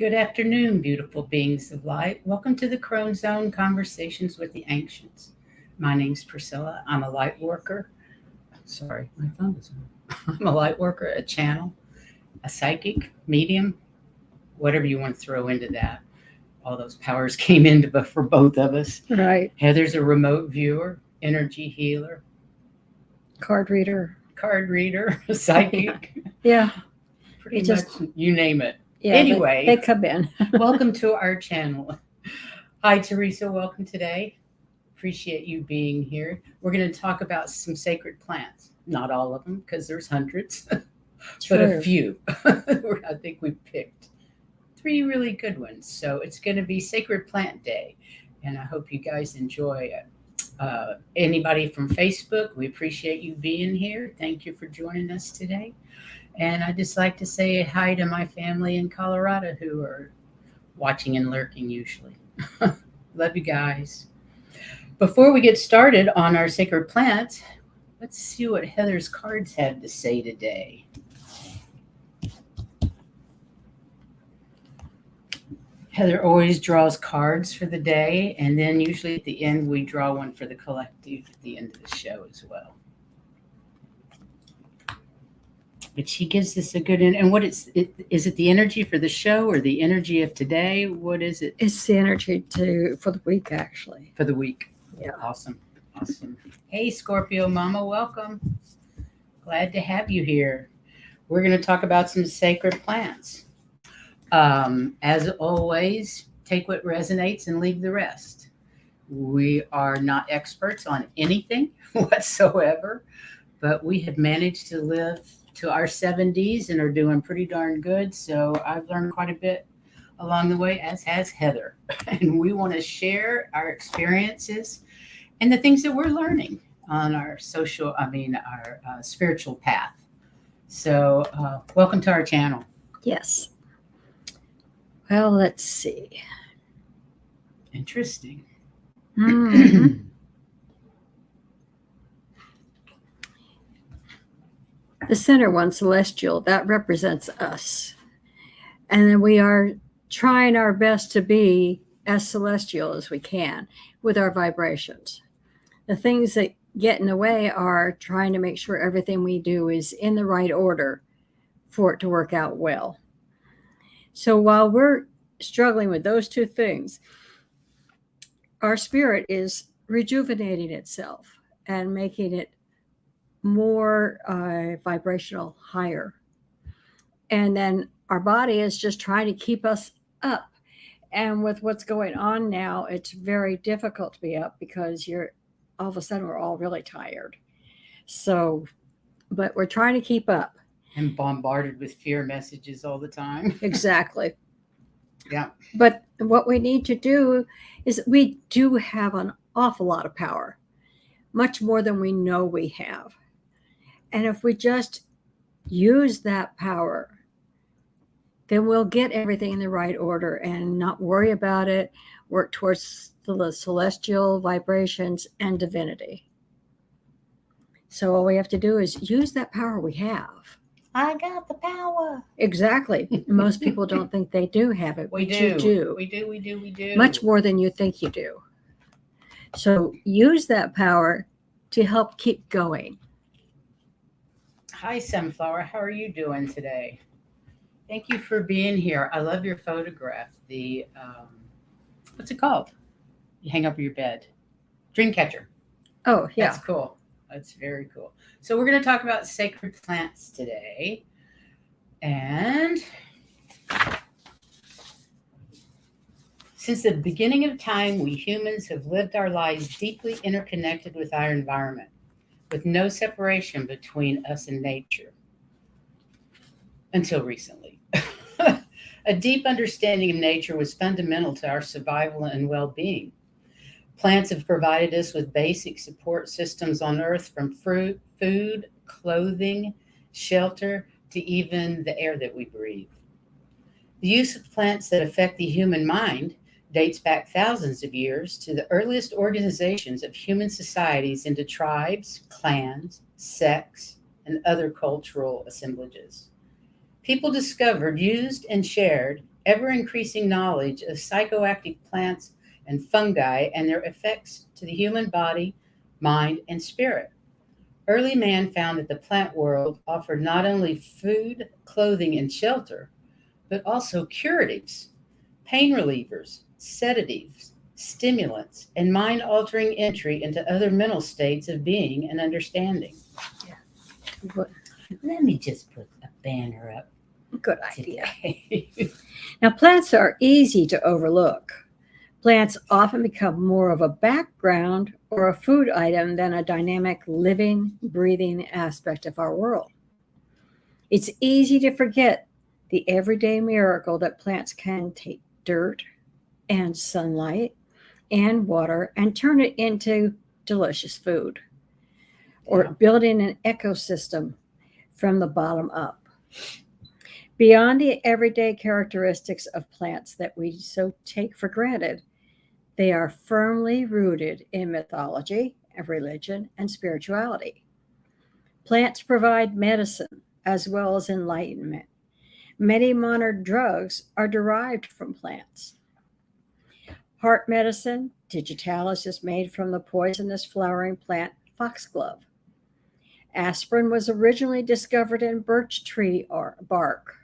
Good afternoon, beautiful beings of light. Welcome to the Crone Zone Conversations with the Ancients. My name's Priscilla. I'm a light worker. Sorry, my phone is on. I'm a light worker, a channel, a psychic, medium, whatever you want to throw into that. All those powers came into for both of us. Right. Heather's a remote viewer, energy healer, Card reader. psychic. Yeah. Pretty much, you name it. Yeah. Anyway, they come in. Welcome to our channel. Hi, Teresa. Welcome today. Appreciate you being here. We're going to talk about some sacred plants. Not all of them, because there's hundreds, but a few. I think we picked 3 really good ones. So it's going to be Sacred Plant Day, and I hope you guys enjoy it. Anybody from Facebook, we appreciate you being here. Thank you for joining us today. And I just like to say hi to my family in Colorado who are watching and lurking usually. Love you guys. Before we get started on our sacred plants, let's see what Heather's cards have to say today. Heather always draws cards for the day, and then usually at the end we draw one for the collective at the end of the show as well. But she gives us a good, and what is it the energy for the show or the energy of today? What is it? It's the energy for the week, actually. For the week. Yeah. Awesome. Hey, Scorpio Mama, welcome. Glad to have you here. We're going to talk about some sacred plants. As always, take what resonates and leave the rest. We are not experts on anything whatsoever, but we have managed to live to our 70s and are doing pretty darn good. So I've learned quite a bit along the way, as has Heather. And we want to share our experiences and the things that we're learning on our spiritual path. So welcome to our channel. Yes. Well, let's see. Interesting. Mm-hmm. The center one, celestial, that represents us. And then we are trying our best to be as celestial as we can with our vibrations. The things that get in the way are trying to make sure everything we do is in the right order for it to work out well. So while we're struggling with those two things, our spirit is rejuvenating itself and making it more vibrational, higher. And then our body is just trying to keep us up. And with what's going on now, it's very difficult to be up because all of a sudden we're all really tired. So, but we're trying to keep up. And bombarded with fear messages all the time. Exactly. Yeah. But what we need to do is we do have an awful lot of power, much more than we know we have. And if we just use that power, then we'll get everything in the right order and not worry about it, work towards the celestial vibrations and divinity. So all we have to do is use that power we have. I got the power. Exactly. Most people don't think they do have it. We do. We do. Much more than you think you do. So use that power to help keep going. Hi, Sunflower. How are you doing today? Thank you for being here. I love your photograph. The, what's it called? You hang over your bed. Dream catcher. Oh, yeah. That's cool. That's very cool. So we're going to talk about sacred plants today. And since the beginning of time, we humans have lived our lives deeply interconnected with our environment, with no separation between us and nature. Until recently. A deep understanding of nature was fundamental to our survival and well-being. Plants have provided us with basic support systems on Earth, from fruit, food, clothing, shelter, to even the air that we breathe. The use of plants that affect the human mind dates back thousands of years to the earliest organizations of human societies into tribes, clans, sects, and other cultural assemblages. People discovered, used, and shared ever-increasing knowledge of psychoactive plants and fungi and their effects to the human body, mind, and spirit. Early man found that the plant world offered not only food, clothing, and shelter, but also curatives, pain relievers, sedatives, stimulants, and mind altering entry into other mental states of being and understanding. Good Let me just put a banner up idea. today. Now, plants are easy to overlook. Plants often become more of a background or a food item than a dynamic, living, breathing aspect of our world. It's easy to forget the everyday miracle that plants can take dirt and sunlight and water and turn it into delicious food, or Yeah. building an ecosystem from the bottom up. Beyond the everyday characteristics of plants that we so take for granted, they are firmly rooted in mythology and religion and spirituality. Plants provide medicine as well as enlightenment. Many modern drugs are derived from plants. Heart medicine, digitalis, is made from the poisonous flowering plant foxglove. Aspirin was originally discovered in birch tree or bark.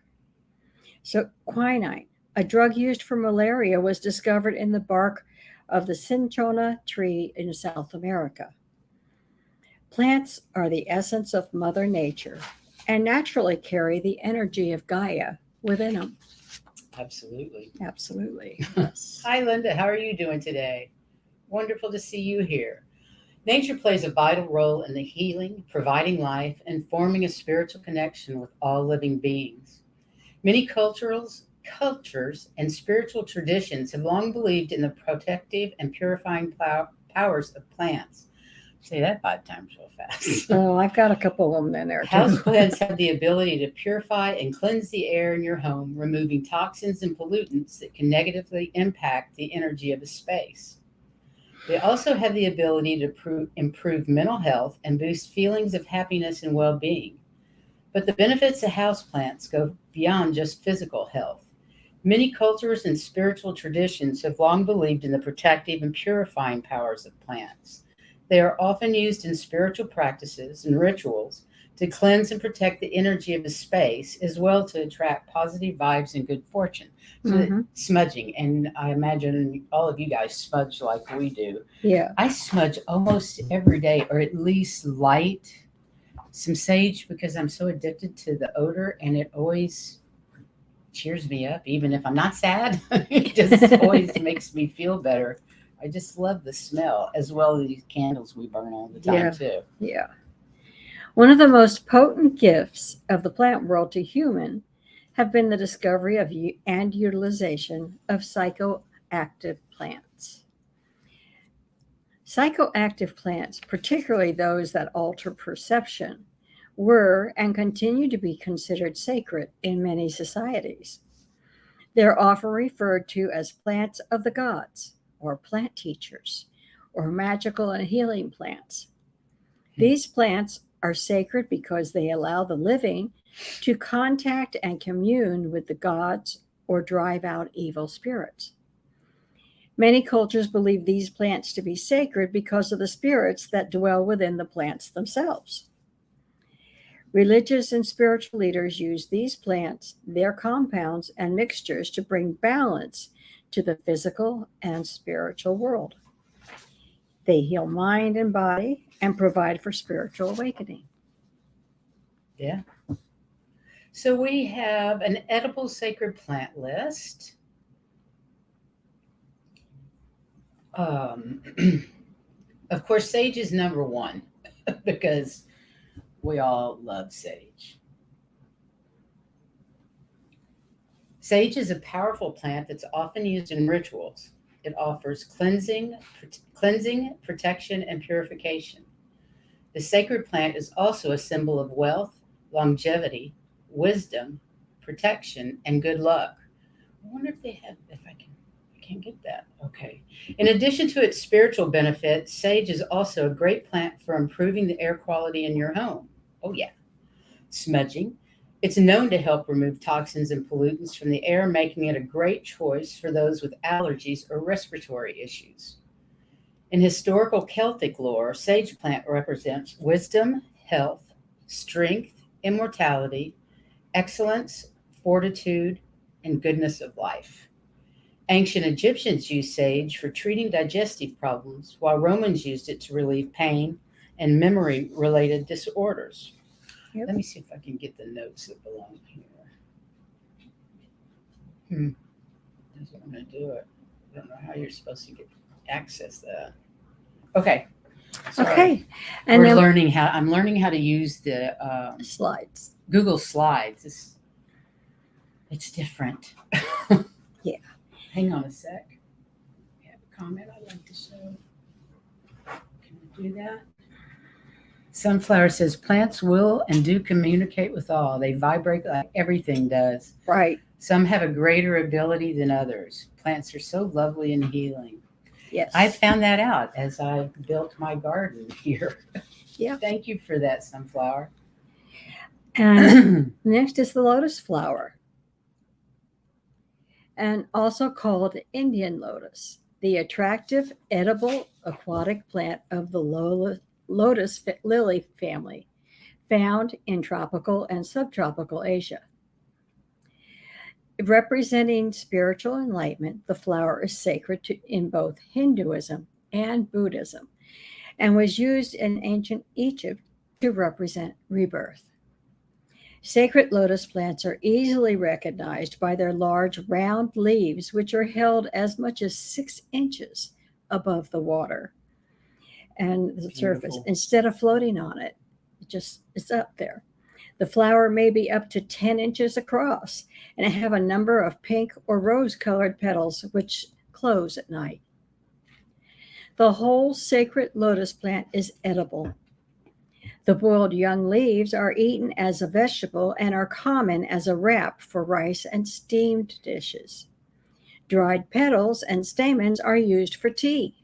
So, quinine, a drug used for malaria, was discovered in the bark of the cinchona tree in South America. Plants are the essence of Mother Nature and naturally carry the energy of Gaia within them. Absolutely. Absolutely. Yes. Hi, Linda. How are you doing today? Wonderful to see you here. Nature plays a vital role in the healing, providing life, and forming a spiritual connection with all living beings. Many cultures and spiritual traditions have long believed in the protective and purifying powers of plants. Say that 5 times real fast. Oh, I've got a couple of them in there too. Houseplants have the ability to purify and cleanse the air in your home, removing toxins and pollutants that can negatively impact the energy of a space. They also have the ability to improve mental health and boost feelings of happiness and well-being. But the benefits of houseplants go beyond just physical health. Many cultures and spiritual traditions have long believed in the protective and purifying powers of plants. They are often used in spiritual practices and rituals to cleanse and protect the energy of a space, as well to attract positive vibes and good fortune. So smudging, and I imagine all of you guys smudge like we do. Yeah. I smudge almost every day, or at least light some sage, because I'm so addicted to the odor, and it always cheers me up, even if I'm not sad. It just always makes me feel better. I just love the smell, as well as these candles we burn all the time too. Yeah. One of the most potent gifts of the plant world to human have been the discovery of and utilization of psychoactive plants. Psychoactive plants, particularly those that alter perception, were and continue to be considered sacred in many societies. They're often referred to as plants of the gods, or plant teachers, or magical and healing plants. These plants are sacred because they allow the living to contact and commune with the gods or drive out evil spirits. Many cultures believe these plants to be sacred because of the spirits that dwell within the plants themselves. Religious and spiritual leaders use these plants, their compounds, and mixtures to bring balance to the physical and spiritual world. They heal mind and body and provide for spiritual awakening. Yeah. So we have an edible sacred plant list. Of course, sage is number one because we all love sage. Sage is a powerful plant that's often used in rituals. It offers cleansing, protection, and purification. The sacred plant is also a symbol of wealth, longevity, wisdom, protection, and good luck. I wonder if they have, if I can't get that. Okay. In addition to its spiritual benefit, sage is also a great plant for improving the air quality in your home. Oh, yeah. Smudging. It's known to help remove toxins and pollutants from the air, making it a great choice for those with allergies or respiratory issues. In historical Celtic lore, sage plant represents wisdom, health, strength, immortality, excellence, fortitude, and goodness of life. Ancient Egyptians used sage for treating digestive problems, while Romans used it to relieve pain and memory related disorders. Yep. Let me see if I can get the notes that belong here. Doesn't want to do it. I don't know how you're supposed to get access that. Okay. Sorry. Okay. And I'm then learning how to use the slides. Google Slides. It's different. Yeah. Hang on a sec. I have a comment I'd like to show. Can I do that? Sunflower says plants will and do communicate with all. They vibrate like everything does. Right. Some have a greater ability than others. Plants are so lovely and healing. Yes. I found that out as I built my garden here. Yeah. Thank you for that, Sunflower. And next is the lotus flower, and also called Indian lotus, the attractive edible aquatic plant of the lotus lily family, found in tropical and subtropical Asia. Representing spiritual enlightenment, the flower is sacred in both Hinduism and Buddhism, and was used in ancient Egypt to represent rebirth. Sacred lotus plants are easily recognized by their large round leaves, which are held as much as 6 inches above the water and the surface, instead of floating on it. It's up there. The flower may be up to 10 inches across and have a number of pink or rose-colored petals which close at night. The whole sacred lotus plant is edible. The boiled young leaves are eaten as a vegetable and are common as a wrap for rice and steamed dishes. Dried petals and stamens are used for tea.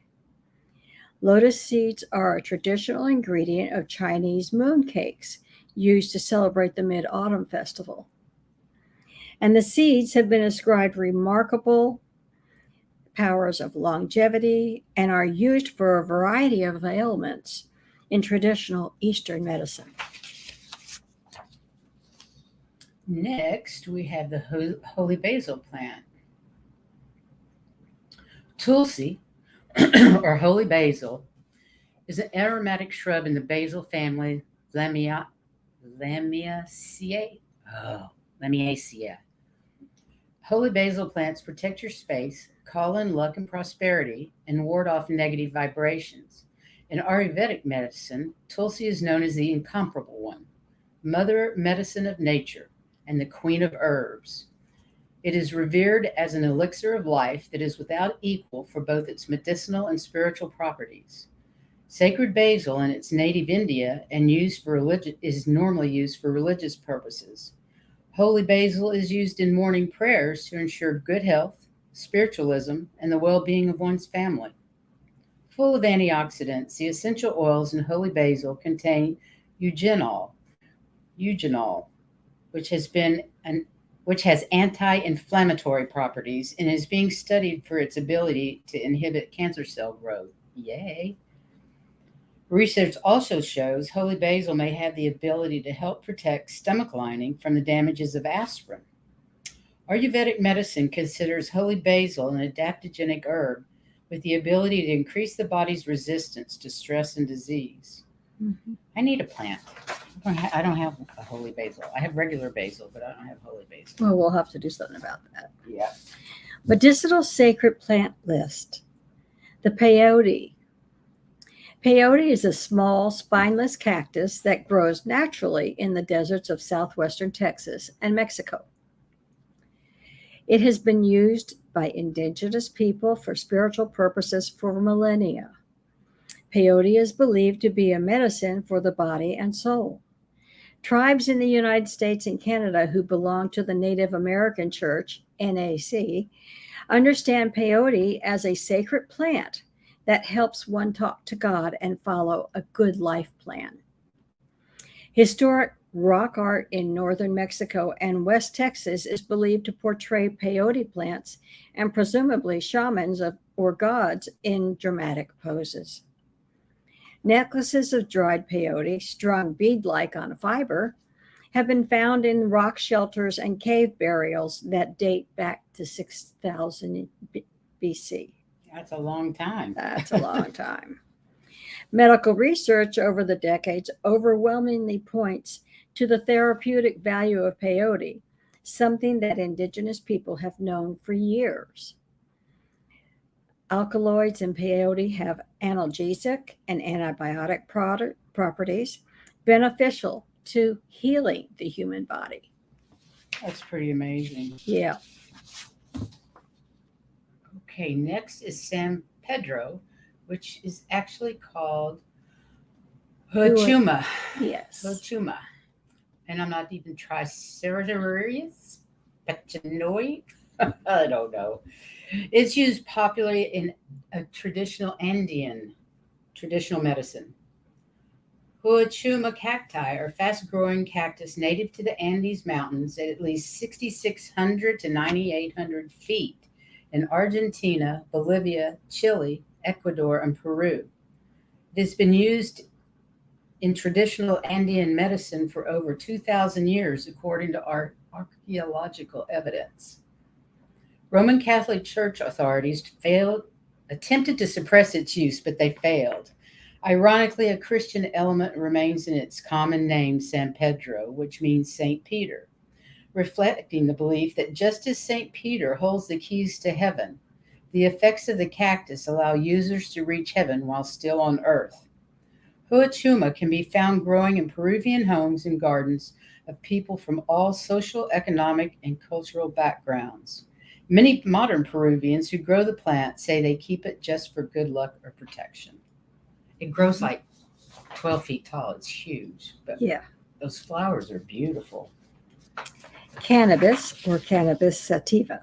Lotus seeds are a traditional ingredient of Chinese mooncakes, used to celebrate the Mid-Autumn Festival. And the seeds have been ascribed remarkable powers of longevity and are used for a variety of ailments in traditional Eastern medicine. Next, we have the holy basil plant. Tulsi, or holy basil, is an aromatic shrub in the basil family Lamiaceae. Lamiaceae. Holy basil plants protect your space, call in luck and prosperity, and ward off negative vibrations. In Ayurvedic medicine, Tulsi is known as the incomparable one, mother medicine of nature, and the queen of herbs. It is revered as an elixir of life that is without equal for both its medicinal and spiritual properties. Sacred basil in its native India and is normally used for religious purposes. Holy basil is used in morning prayers to ensure good health, spiritualism, and the well-being of one's family. Full of antioxidants, the essential oils in holy basil contain eugenol, which has anti-inflammatory properties and is being studied for its ability to inhibit cancer cell growth. Yay! Research also shows holy basil may have the ability to help protect stomach lining from the damages of aspirin. Ayurvedic medicine considers holy basil an adaptogenic herb with the ability to increase the body's resistance to stress and disease. Mm-hmm. I need a plant. I don't have a holy basil. I have regular basil, but I don't have holy basil. Well, we'll have to do something about that. Yeah. Medicinal sacred plant list. The peyote. Peyote is a small, spineless cactus that grows naturally in the deserts of southwestern Texas and Mexico. It has been used by indigenous people for spiritual purposes for millennia. Peyote is believed to be a medicine for the body and soul. Tribes in the United States and Canada who belong to the Native American Church, NAC, understand peyote as a sacred plant that helps one talk to God and follow a good life plan. Historic Rock art in northern Mexico and West Texas is believed to portray peyote plants and presumably shamans or gods in dramatic poses. Necklaces of dried peyote, strung bead-like on a fiber, have been found in rock shelters and cave burials that date back to 6,000 BC. That's a long time. That's a long time. Medical research over the decades overwhelmingly points to the therapeutic value of peyote, something that indigenous people have known for years. Alkaloids in peyote have analgesic and antibiotic properties beneficial to healing the human body. That's pretty amazing. Yeah. Okay, next is San Pedro, which is actually called Huachuma. Yes. Huachuma. And I'm not even Triceratops pectinoi. I don't know. It's used popularly in a traditional medicine. Huachuma cacti are fast-growing cactus native to the Andes Mountains at least 6,600 to 9,800 feet in Argentina, Bolivia, Chile, Ecuador, and Peru. It has been used in traditional Andean medicine for over 2,000 years, according to our archaeological evidence. Roman Catholic Church authorities attempted to suppress its use, but they failed. Ironically, a Christian element remains in its common name, San Pedro, which means Saint Peter, reflecting the belief that just as Saint Peter holds the keys to heaven, the effects of the cactus allow users to reach heaven while still on earth. Huachuma can be found growing in Peruvian homes and gardens of people from all social, economic, and cultural backgrounds. Many modern Peruvians who grow the plant say they keep it just for good luck or protection. It grows like 12 feet tall. It's huge, but Yeah. those flowers are beautiful. Cannabis or cannabis sativa.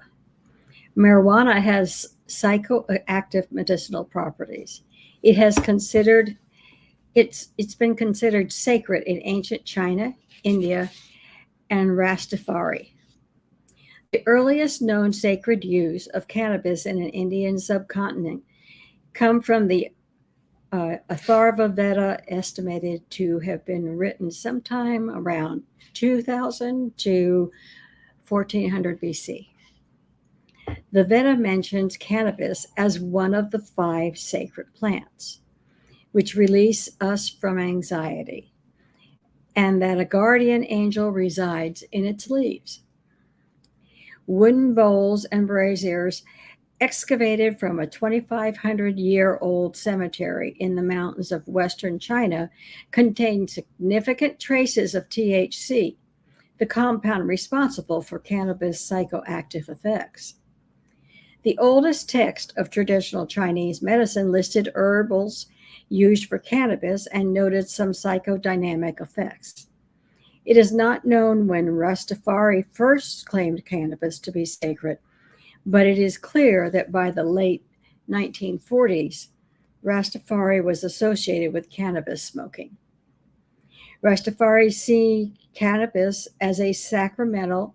Marijuana has psychoactive medicinal properties. It's been considered sacred in ancient China, India, and Rastafari. The earliest known sacred use of cannabis in an Indian subcontinent come from the Atharva Veda, estimated to have been written sometime around 2000 to 1400 BC. The Veda mentions cannabis as one of the 5 sacred plants, which release us from anxiety, and that a guardian angel resides in its leaves. Wooden bowls and braziers excavated from a 2,500-year-old cemetery in the mountains of western China contain significant traces of THC, the compound responsible for cannabis' psychoactive effects. The oldest text of traditional Chinese medicine listed herbals used for cannabis and noted some psychodynamic effects. It is not known when Rastafari first claimed cannabis to be sacred, but it is clear that by the late 1940s, Rastafari was associated with cannabis smoking. Rastafari see cannabis as a sacramental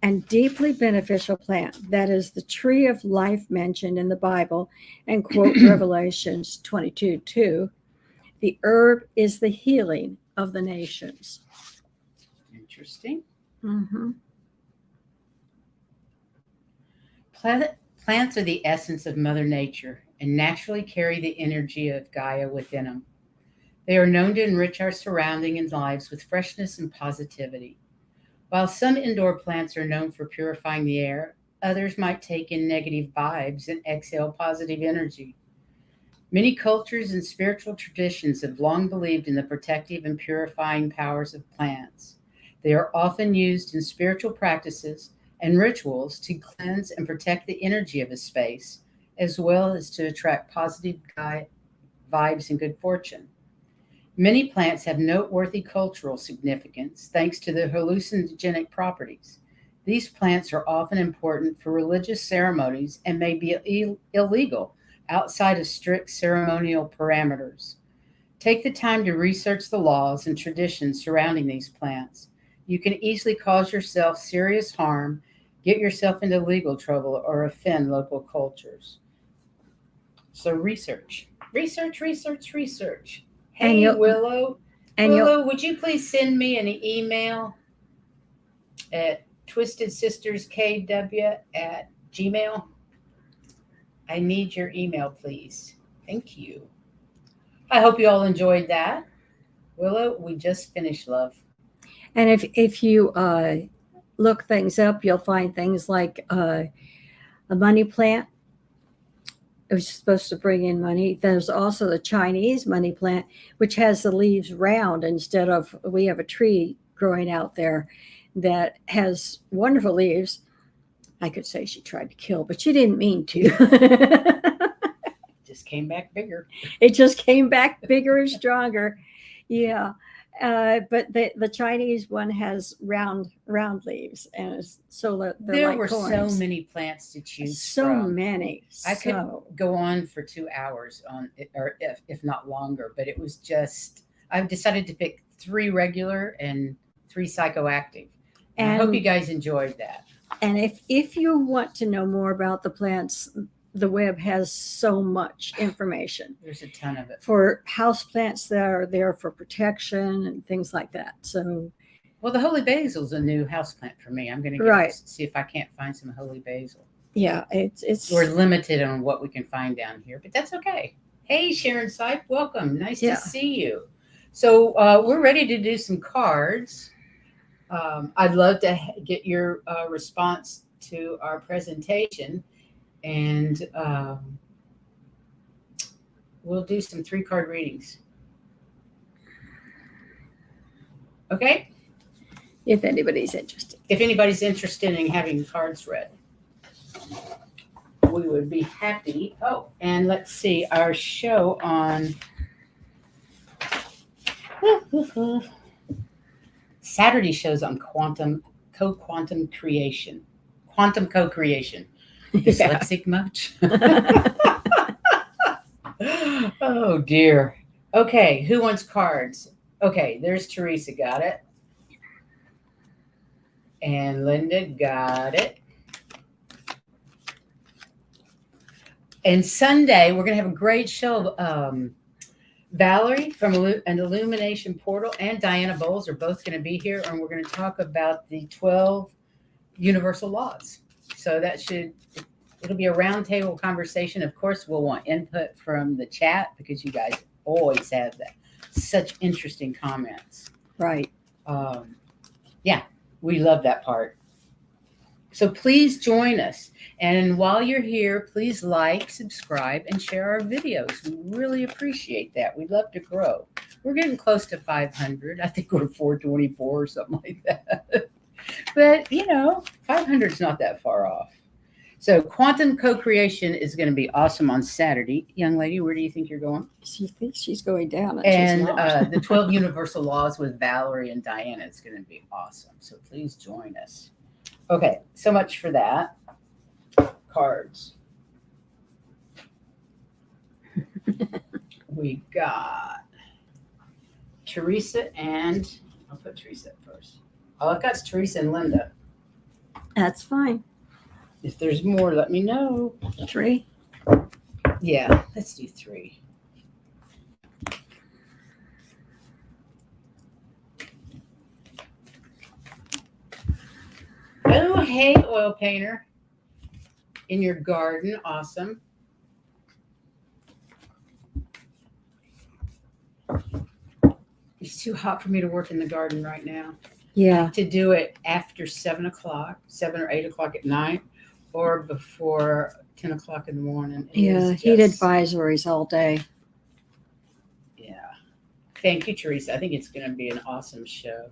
and deeply beneficial plant that is the tree of life mentioned in the Bible and quote Revelations 22:2. The herb is the healing of the nations. Interesting. Mm-hmm. Plants are the essence of Mother Nature and naturally carry the energy of Gaia within them. They are known to enrich our surroundings and lives with freshness and positivity. While some indoor plants are known for purifying the air, others might take in negative vibes and exhale positive energy. Many cultures and spiritual traditions have long believed in the protective and purifying powers of plants. They are often used in spiritual practices and rituals to cleanse and protect the energy of a space, as well as to attract positive vibes and good fortune. Many plants have noteworthy cultural significance thanks to their hallucinogenic properties. These plants are often important for religious ceremonies and may be illegal outside of strict ceremonial parameters. Take the time to research the laws and traditions surrounding these plants. You can easily cause yourself serious harm, get yourself into legal trouble, or offend local cultures. So research, research, research, research. And Hey, you'll Willow. and you'll Willow, would you please send me an email at twistedsisterskw@gmail? I need your email, please. Thank you. I hope you all enjoyed that. Willow, we just finished, love. and if you look things up, you'll find things like a money plant. It was supposed to bring in money. There's also the Chinese money plant, which has the leaves round instead of, we have a tree growing out there that has wonderful leaves. I could say she tried to kill, but she didn't mean to. Just came back bigger. It just came back bigger and stronger. Yeah. But the Chinese one has round leaves, and they're There like were coins. so many plants to choose So from. many. I could So go on for 2 hours on it, or if not longer, but it was just, I've decided to pick 3 regular and 3 psychoactive. And I hope you guys enjoyed that. And if you want to know more about the plants, the web has so much information There's a ton of it. for house plants that are there for protection and things like that. So, Well, the holy basil's a new house plant for me. I'm going to Right. see if I can't find some holy basil. yeah, it's We're limited on what we can find down here, but that's okay. Hey, Sharon Sipe, welcome. Nice Yeah. to see you. So we're ready to do some cards. I'd love to get your response to our presentation, and we'll do some 3-card readings. Okay? if anybody's interested. If anybody's interested in having cards read, we would be happy. Oh, and let's see, our show on Saturday shows on quantum co-creation. Quantum co-creation. Dyslexic much? Oh dear. Okay, who wants cards? Okay, there's Teresa, got it. And Linda got it. And Sunday, we're going to have a great show. Valerie from an Illumination Portal and Diana Bowles are both going to be here, and we're going to talk about the 12 universal laws. So it'll be a roundtable conversation. Of course, we'll want input from the chat because you guys always have such interesting comments. Right. Yeah, we love that part. So please join us. And while you're here, please like, subscribe, and share our videos. We really appreciate that. We'd love to grow. We're getting close to 500. I think we're 424 or something like that. But, 500 is not that far off. So quantum co-creation is going to be awesome on Saturday. Young lady, where do you think you're going? She thinks she's going down. And she's not. the 12 universal laws with Valerie and Diana is going to be awesome. So please join us. Okay, so much for that. Cards. We got Teresa and I'll put Teresa up first. All I've got is Teresa and Linda. That's fine. If there's more, let me know. 3. Yeah, let's do 3. Oh, hey, oil painter. In your garden. Awesome. It's too hot for me to work in the garden right now. Yeah. To do it after 7 o'clock, 7 or 8 o'clock at night, or before 10 o'clock in the morning. Yeah, heat advisories all day. Yeah. Thank you, Teresa. I think it's going to be an awesome show.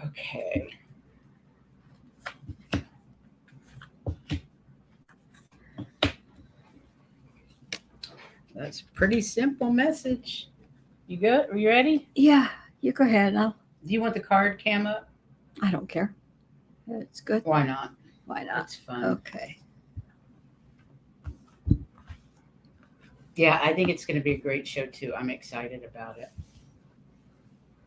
Okay. That's a pretty simple message. You good? Are you ready? Yeah, you go ahead. Do you want the card cam up? I don't care. It's good. Why not? Why not? That's fun. Okay. Yeah, I think it's going to be a great show too. I'm excited about it.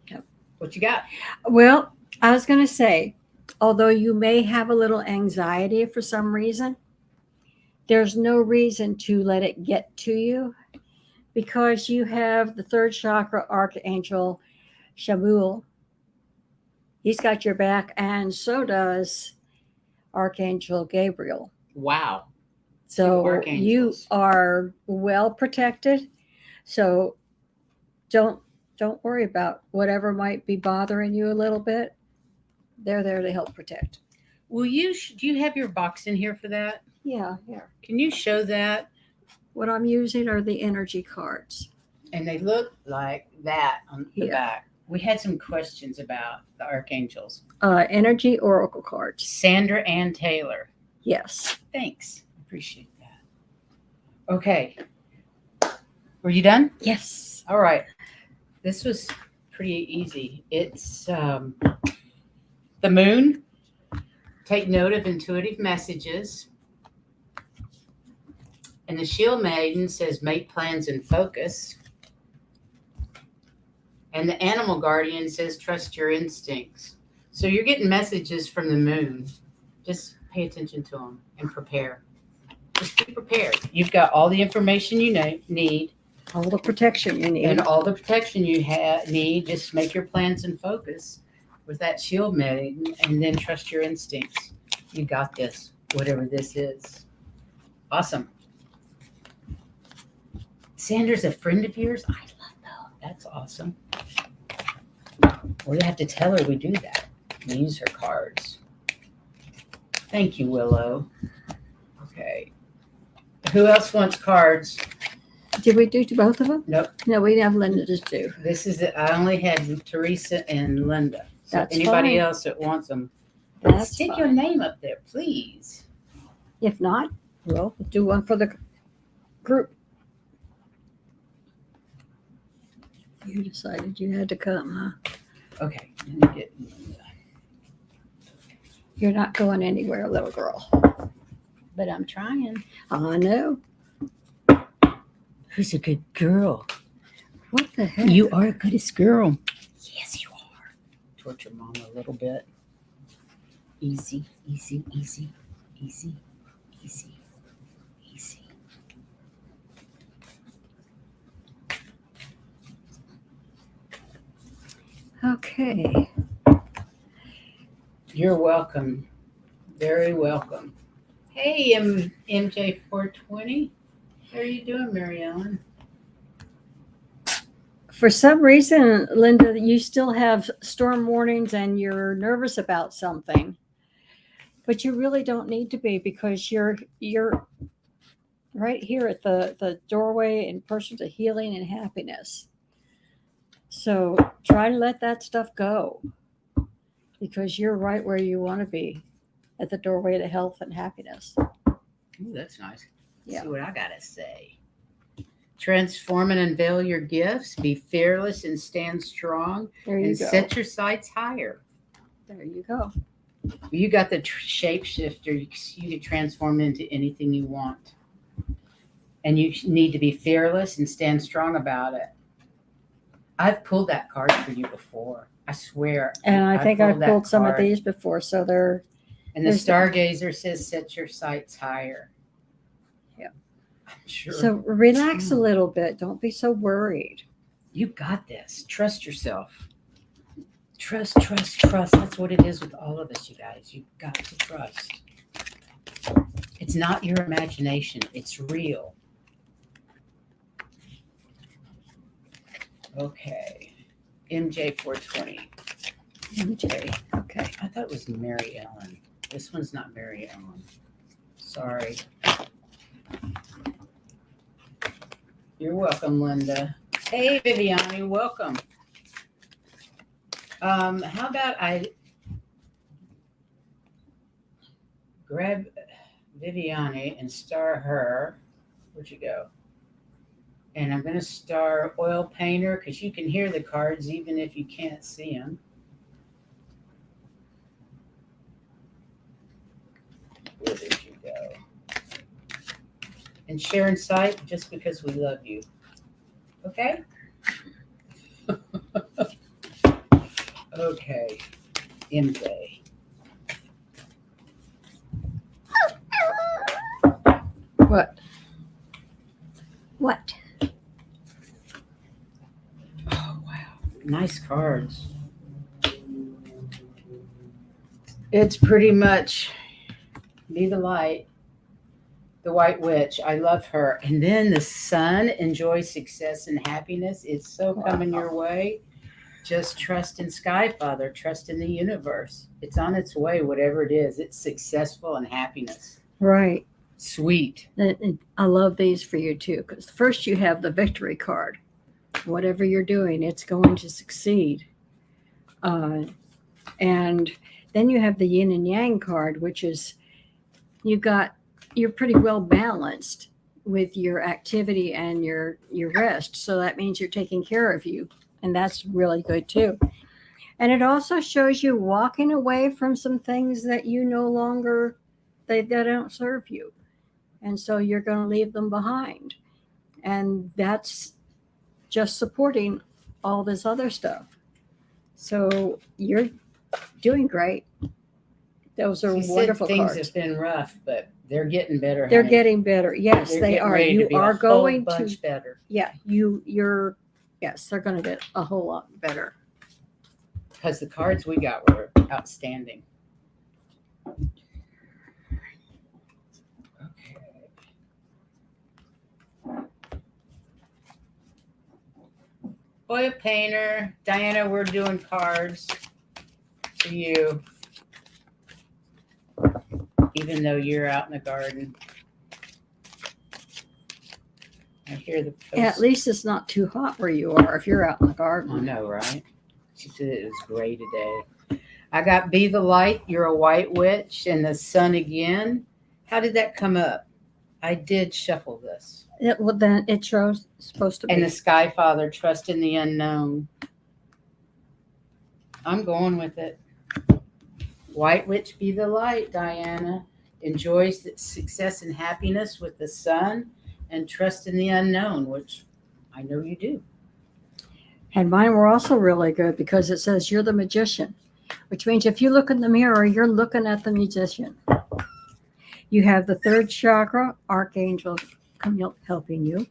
Yep. What you got? Well, I was going to say, although you may have a little anxiety for some reason, there's no reason to let it get to you because you have the third chakra archangel Shamuel. He's got your back, and so does Archangel Gabriel. Wow. So you archangels. are well protected. So don't worry about whatever might be bothering you a little bit. They're there to help protect. Will you? Do you have your box in here for that? Yeah, here. Can you show that? What I'm using are the energy cards. And they look like that on the Yeah. back. We had some questions about the archangels. Energy oracle cards. Sandra Ann Taylor. Yes. Thanks. Appreciate that. Okay. Were you done? Yes. All right. This was pretty easy. It's the moon. Take note of intuitive messages. And the shield maiden says make plans and focus. And the animal guardian says trust your instincts. So you're getting messages from the moon. Just pay attention to them and prepare. Just be prepared. You've got all the information you need. All the protection you need. And all the protection you need. Just make your plans and focus with that shield maiden, and then trust your instincts. You got this, whatever this is. Awesome. Sandra's a friend of yours? I love that. That's awesome. We'll have to tell her we do that. We use her cards. Thank you, Willow. Okay. Who else wants cards? Did we do both of them? Nope. No, we have Linda just do. This is it. I only had Teresa and Linda. So That's anybody fine. else that wants them, That's stick fine. your name up there, please. If not, we'll do one for the group. You decided you had to come, huh? Okay. Let me get Linda. You're not going anywhere, little girl. But I'm trying. I know. Who's a good girl? What the heck? You are a goodest girl. Yes, you are. Torture mama a little bit. Easy, easy, easy, easy, easy, easy. Okay. You're welcome. Very welcome. Hey, MJ420. How are you doing, Mary Ellen? For some reason, Linda, you still have storm warnings and you're nervous about something. But you really don't need to be because you're right here at the doorway in person to healing and happiness. So try to let that stuff go because you're right where you want to be at the doorway to health and happiness. Ooh, that's nice. Yeah. See what I got to say. Transform and unveil your gifts. Be fearless and stand strong. There you And go. set your sights higher. There you go. You got the shapeshifter. You can transform into anything you want. And you need to be fearless and stand strong about it. I've pulled that card for you before. I swear. And I think I've that pulled some of card. these before, so they're And the there's the- stargazer says, set your sights higher. Yeah. I'm sure. so relax a little bit. Don't be so worried. You got this. Trust yourself. Trust, trust, trust. That's what it is with all of us, you guys. You've got to trust. It's not your imagination. It's real. Okay. MJ420. MJ. Okay. I thought it was Mary Ellen. This one's not Mary Ellen. Sorry. You're welcome, Linda. Hey, Viviani, welcome. How about I grab Viviani and star her. Where'd you go? And I'm going to star Oil Painter because you can hear the cards even if you can't see them. Where did you go? and share insight just because we love you. Okay? Okay. MJ. What? What? Oh, wow. Nice cards. It's pretty much be the light, the white witch. I love her. And then the sun, enjoy success and happiness. It's so coming your way. Just trust in Sky Father, trust in the universe. It's on its way, whatever it is. It's successful and happiness. Right. Sweet. I love these for you too, because first you have the victory card. Whatever you're doing, it's going to succeed. And then you have the yin and yang card, which is you're pretty well balanced with your activity and your rest. So that means you're taking care of you. And that's really good too. And it also shows you walking away from some things that you no longer, they don't serve you. And so you're going to leave them behind. And that's just supporting all this other stuff. So you're doing great. Those are She wonderful said things cards. have been rough, but they're getting better. They're honey. getting better. Yes, They're they getting are. ready to You be are a whole going bunch to, better yeah, yes, they're going to get a whole lot better. because the cards we got were outstanding. Okay. Boy, a painter. Diana, we're doing cards for you. Even though you're out in the garden. I hear the post. At least it's not too hot where you are if you're out in the I garden. know, right? She said it was gray today. I got Be the Light, You're a White Witch, and the Sun again. How did that come up? I did shuffle this. Well, then it shows supposed to be. And the Sky Father, Trust in the Unknown. I'm going with it. White Witch, be the light, Diana. Enjoys success and happiness with the sun and trust in the unknown, which I know you do. And mine were also really good because it says you're the magician, which means if you look in the mirror, you're looking at the magician. You have the third chakra, archangel helping you.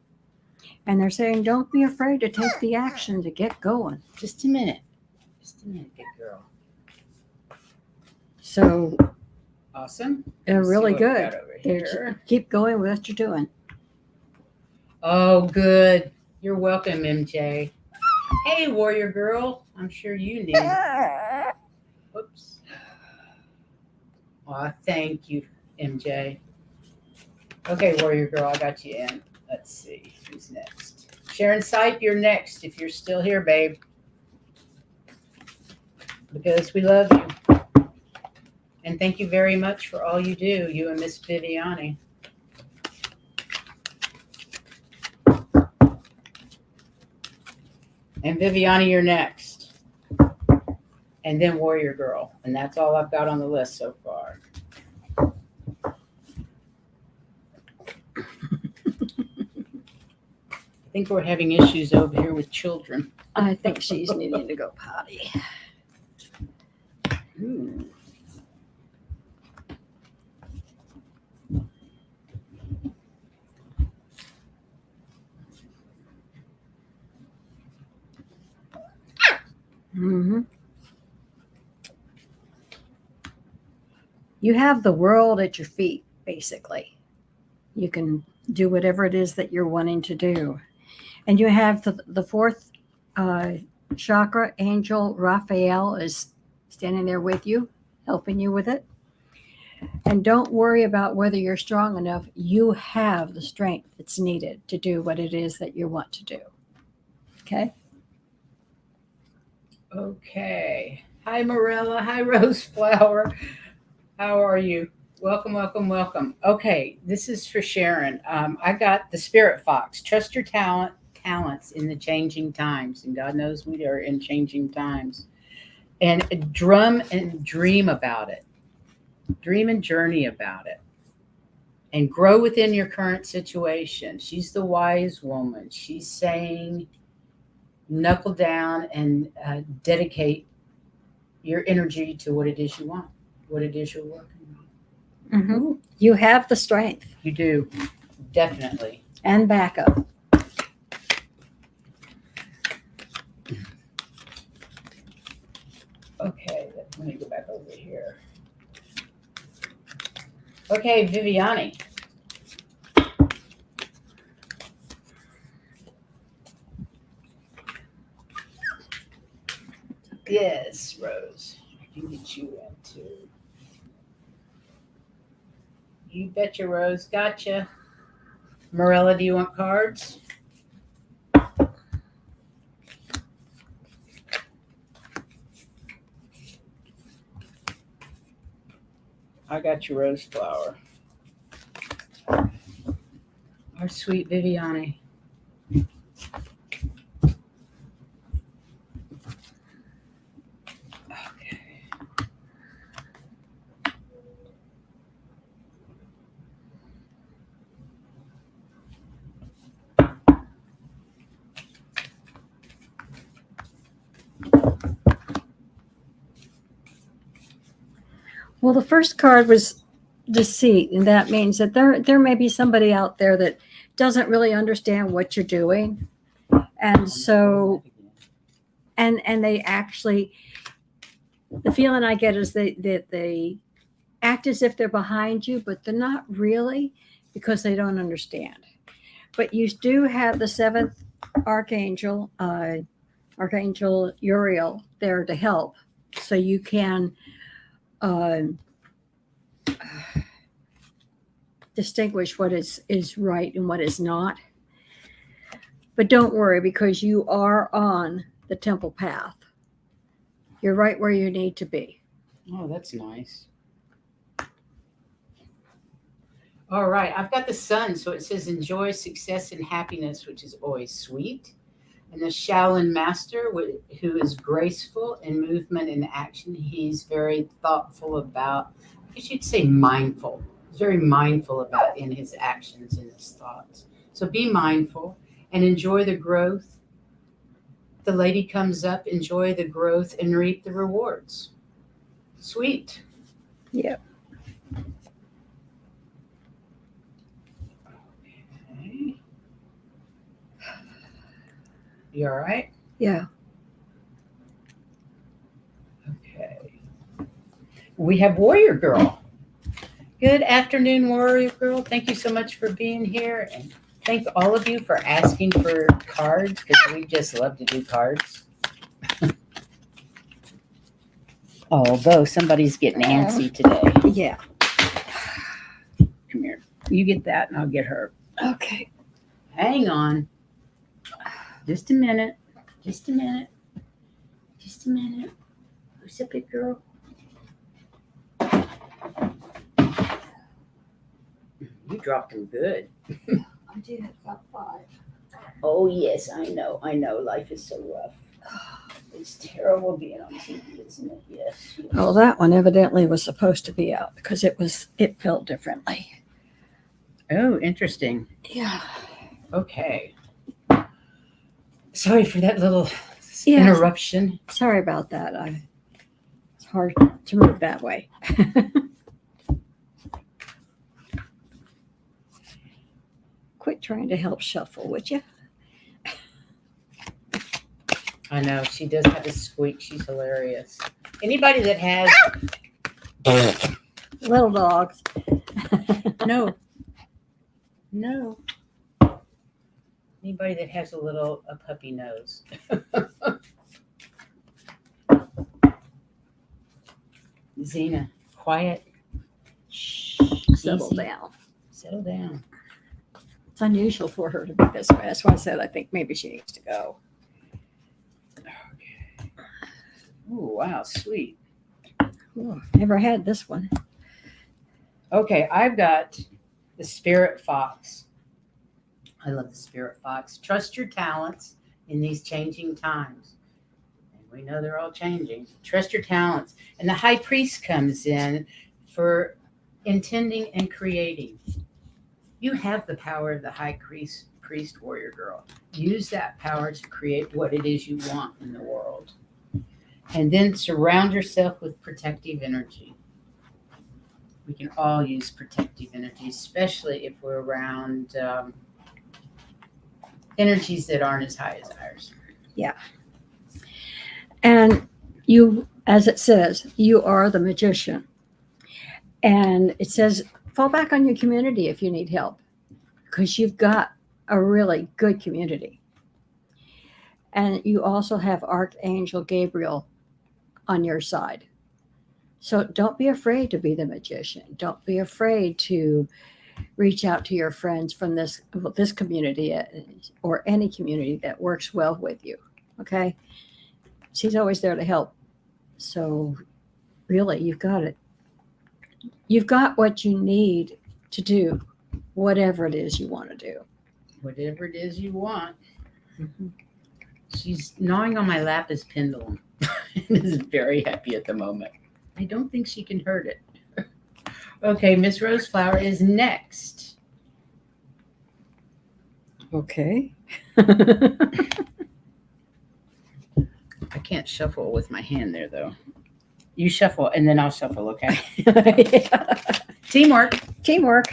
And they're saying, don't be afraid to take the action to get going. Just a minute. Just a minute, good girl. So Awesome. they're Let's see really what we good. got over here. Keep going with what you're doing. Oh, good. You're welcome, MJ. Hey, warrior girl. I'm sure you need. Whoops. Aw, thank you, MJ. Okay, warrior girl, I got you in. Let's see who's next. Sharon Sipe, you're next if you're still here, babe. Because we love you. And thank you very much for all you do, you and Miss Viviani. And Viviani, you're next. And then Warrior Girl. And that's all I've got on the list so far. I think we're having issues over here with children. I think she's needing to go potty. Ooh. Mm-hmm. You have the world at your feet, basically. You can do whatever it is that you're wanting to do. And you have the fourth chakra, Angel Raphael is standing there with you, helping you with it. And don't worry about whether you're strong enough. You have the strength that's needed to do what it is that you want to do. Okay? Okay. Hi, Morella. Hi, Roseflower. How are you? Welcome, welcome, welcome. Okay, this is for Sharon. I got the Spirit Fox. Trust your talents in the changing times. And God knows we are in changing times. And drum and dream about it. Dream and journey about it. and grow within your current situation. She's the wise woman. She's saying, knuckle down and dedicate your energy to what it is you want, what it is you're working on. Mm-hmm. You have the strength. You do, definitely. And backup. Okay, let me go back over here. Okay, Viviani. Yes, Rose. I can get you into. You betcha, Rose. Gotcha. Morella, do you want cards? I got your rose flower. Our sweet Viviani. Okay. Well, the first card was deceit, and that means that there may be somebody out there that doesn't really understand what you're doing, and so and they actually, the feeling I get is that they act as if they're behind you, but they're not really, because they don't understand. But you do have the seventh archangel, Archangel Uriel, there to help, so you can distinguish what is right and what is not. But don't worry, because you are on the temple path. You're right where you need to be. Oh, that's nice. All right, I've got the sun, so it says enjoy success and happiness, which is always sweet. And the Shaolin master, who is graceful in movement and action. He's very thoughtful about, I guess you'd say mindful. He's very mindful about in his actions and his thoughts. So be mindful and enjoy the growth. The lady comes up, enjoy the growth and reap the rewards. Sweet. Yep. Okay. You all right? Yeah. Okay. We have Warrior Girl. Good afternoon, Warrior Girl. Thank you so much for being here. And thank all of you for asking for cards, because we just love to do cards. Although somebody's getting antsy today. Yeah. Come here. You get that and I'll get her. Okay. Hang on. Just a minute. Just a minute. Just a minute. Who's a big girl? You dropped them good. I did about 5. Oh, yes, I know. I know. Life is so rough. It's terrible being on TV, isn't it? Yes. Oh, that one evidently was supposed to be out because it felt differently. Oh, interesting. Yeah. Okay. Sorry for that little interruption. Sorry about that. It's hard to move that way. Quit trying to help shuffle, would you? I know. She does have a squeak. She's hilarious. Anybody that has... Little dogs. No. Anybody that has a puppy nose. Zena, quiet. Shh. Settle Easy. down. Settle down. It's unusual for her to be this way. That's why I said I think maybe she needs to go. Okay. Oh, wow, sweet. Ooh, never had this one. Okay, I've got the Spirit Fox. I love the Spirit Fox. Trust your talents in these changing times. And we know they're all changing. Trust your talents. And the High Priest comes in for intending and creating. You have the power of the high priest warrior girl. Use that power to create what it is you want in the world. And then surround yourself with protective energy. We can all use protective energy, especially if we're around energies that aren't as high as ours. And you, as it says, you are the magician. And it says, fall back on your community if you need help, because you've got a really good community. And you also have Archangel Gabriel on your side. So don't be afraid to be the magician. Don't be afraid to reach out to your friends from this community or any community that works well with you. Okay? She's always there to help. So really, you've got it. You've got what you need to do whatever it is you want to do. Whatever it is you want. Mm-hmm. She's gnawing on my lapis pendulum and is very happy at the moment. I don't think she can hurt it. Okay, Miss Roseflower is next. Okay. I can't shuffle with my hand there, though. You shuffle, and then I'll shuffle, okay? Yeah. Teamwork. Teamwork.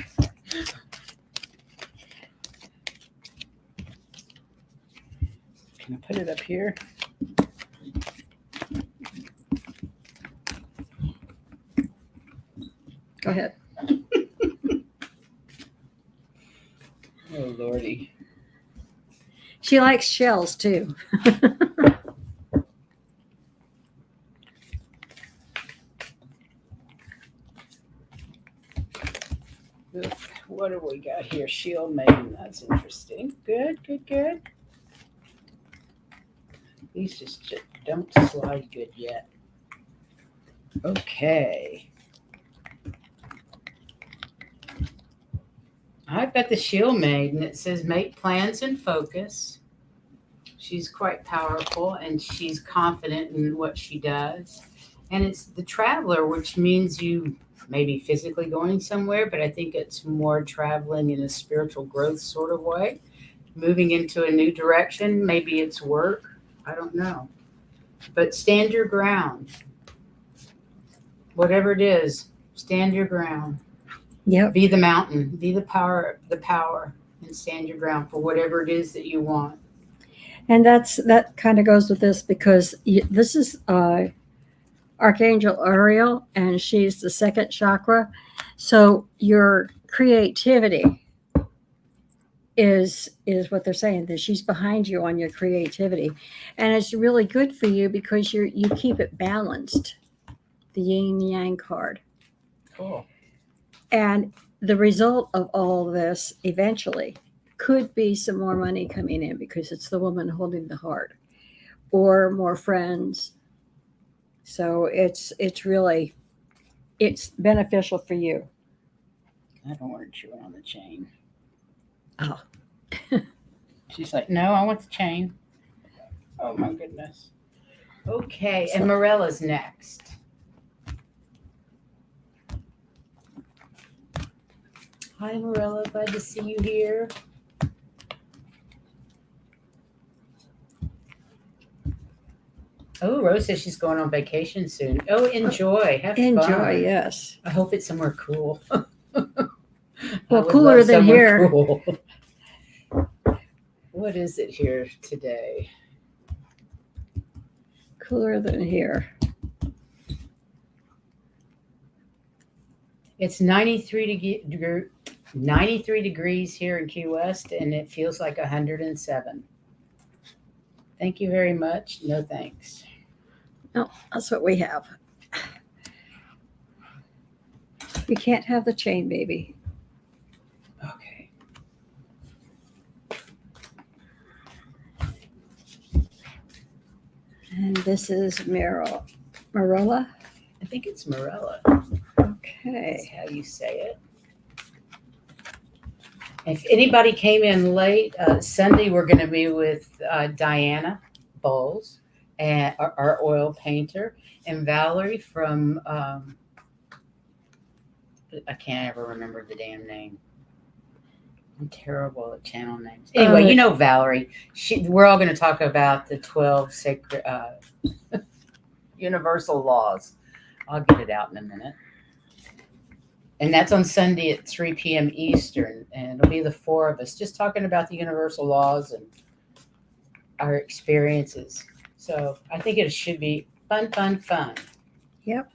Can I put it up here? Go ahead. Oh, Lordy. She likes shells, too. What do we got here? Shield Maiden. That's interesting. Good, good, good. These just don't slide good yet. Okay. I've got the Shield Maiden. It says make plans and focus. She's quite powerful and she's confident in what she does. And it's the Traveler, which means you may be physically going somewhere, but I think it's more traveling in a spiritual growth sort of way. Moving into a new direction. Maybe it's work. I don't know. But stand your ground. Whatever it is, stand your ground. Yep. Be the mountain. Be the power, and stand your ground for whatever it is that you want. And that kind of goes with this because this is Archangel Ariel, and she's the second chakra. So your creativity is what they're saying, that she's behind you on your creativity, and it's really good for you because you keep it balanced. The yin yang card. Cool. And the result of all of this eventually could be some more money coming in because it's the woman holding the heart, or more friends. So it's really beneficial for you. I don't want her chewing on the chain. Oh. She's like, no, I want the chain. Oh my goodness. Okay, and Morella's next. Hi, Morella. Glad to see you here. Oh, Rose says she's going on vacation soon. Oh, enjoy. Have fun. Enjoy, yes. I hope it's somewhere cool. Well, cooler than here. Cool. What is it here today? Cooler than here. It's 93 degrees here in Key West, and it feels like 107. Thank you very much. No thanks. No, that's what we have. We can't have the chain, baby. Okay. And this is Marilla. I think it's Morella. Okay. That's how you say it. If anybody came in late, Sunday we're going to be with Diana Bowles, and our oil painter, and Valerie from I can't ever remember the damn name. I'm terrible at channel names. Anyway, you know Valerie. We're all going to talk about the 12 sacred universal laws. I'll get it out in a minute. And that's on Sunday at 3 p.m. Eastern. And it'll be the four of us just talking about the universal laws and our experiences. So I think it should be fun, fun, fun. Yep.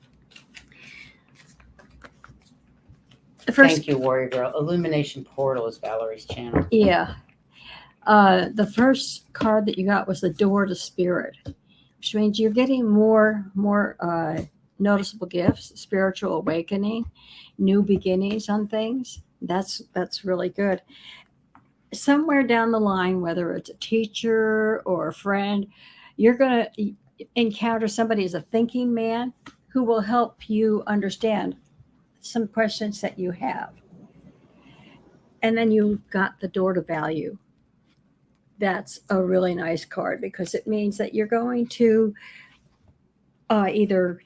Thank you, Warrior Girl. Illumination Portal is Valerie's channel. Yeah. The first card that you got was the Door to Spirit, which means you're getting more noticeable gifts, spiritual awakening, new beginnings on things. That's really good. Somewhere down the line, whether it's a teacher or a friend, you're going to encounter somebody as a thinking man who will help you understand some questions that you have. And then you got the Door to Value. That's a really nice card because it means that you're going to either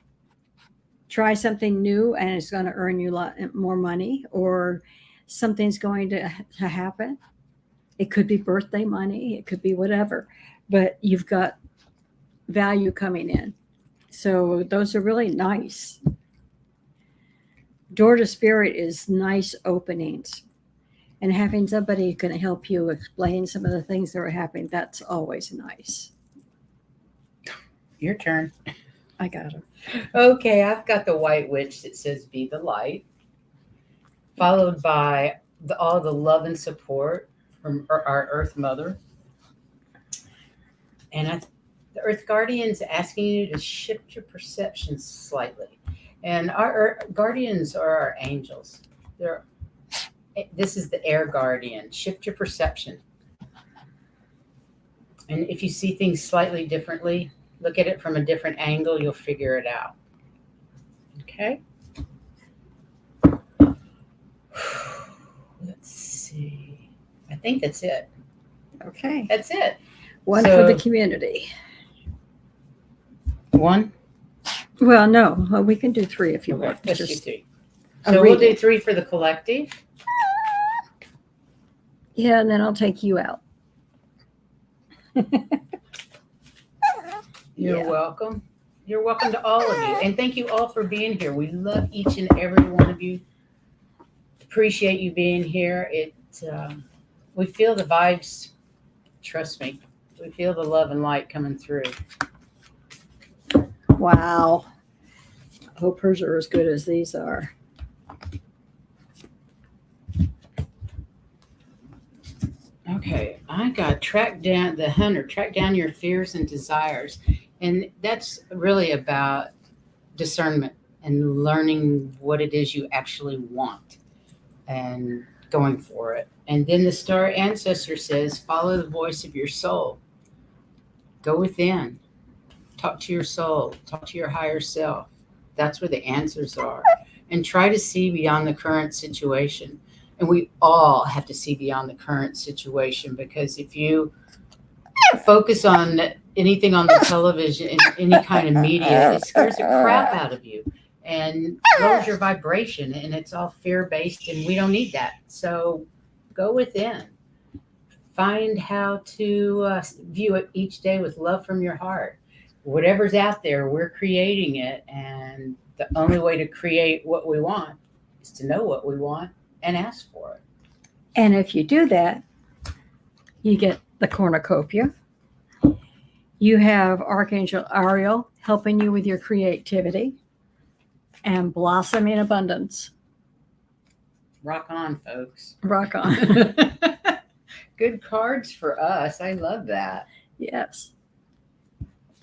try something new and it's going to earn you a lot more money, or something's going to happen. It could be birthday money, it could be whatever, but you've got value coming in. So those are really nice. Door to Spirit is nice openings. And having somebody who can help you explain some of the things that are happening, that's always nice. Your turn. I got it. Okay, I've got the White Witch that says be the light, followed by all the love and support from our Earth Mother. And the Earth Guardians asking you to shift your perception slightly. And our guardians are our angels. This is the air guardian. Shift your perception. And if you see things slightly differently, look at it from a different angle, you'll figure it out. Okay? Let's see. I think that's it. Okay. That's it. One for the community. One? Well, no. We can do three if you want. Let's do three. So we'll do three for the collective. Yeah, and then I'll take you out. You're welcome. You're welcome to all of you. And thank you all for being here. We love each and every one of you. Appreciate you being here. We feel the vibes. Trust me. We feel the love and light coming through. Wow. I hope hers are as good as these are. Okay, I got track down your fears and desires. And that's really about discernment and learning what it is you actually want and going for it. And then the Star Ancestor says, follow the voice of your soul. Go within. Talk to your soul. Talk to your higher self. That's where the answers are. And try to see beyond the current situation. And we all have to see beyond the current situation, because if you focus on anything on the television, any kind of media, it scares the crap out of you and lowers your vibration, and it's all fear-based, and we don't need that. So go within. Find how to view it each day with love from your heart. Whatever's out there, we're creating it, and the only way to create what we want is to know what we want and ask for it. And if you do that, you get the cornucopia. You have Archangel Ariel helping you with your creativity and blossoming abundance. Rock on, folks. Rock on. Good cards for us. I love that. Yes.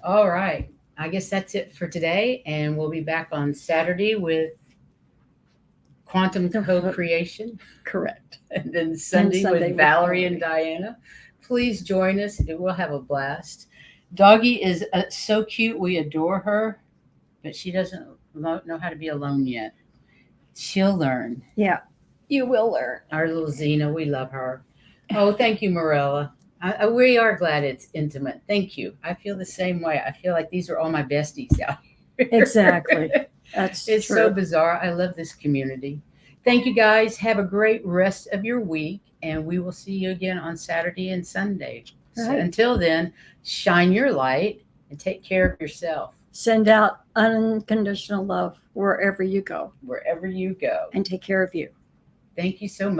All right. I guess that's it for today. And we'll be back on Saturday with Quantum Co-Creation. Correct. And then Sunday with Valerie and Diana. Please join us. We'll have a blast. Doggy is so cute. We adore her, but she doesn't know how to be alone yet. She'll learn. Yeah, you will learn. Our little Xena, we love her. Oh, thank you, Morella. We are glad it's intimate. Thank you. I feel the same way. I feel like these are all my besties out here. Exactly. It's true. So bizarre. I love this community. Thank you guys. Have a great rest of your week, and we will see you again on Saturday and Sunday. So Right. until then, shine your light and take care of yourself Send out unconditional love wherever you go wherever you go. and take care of you. Thank you so much.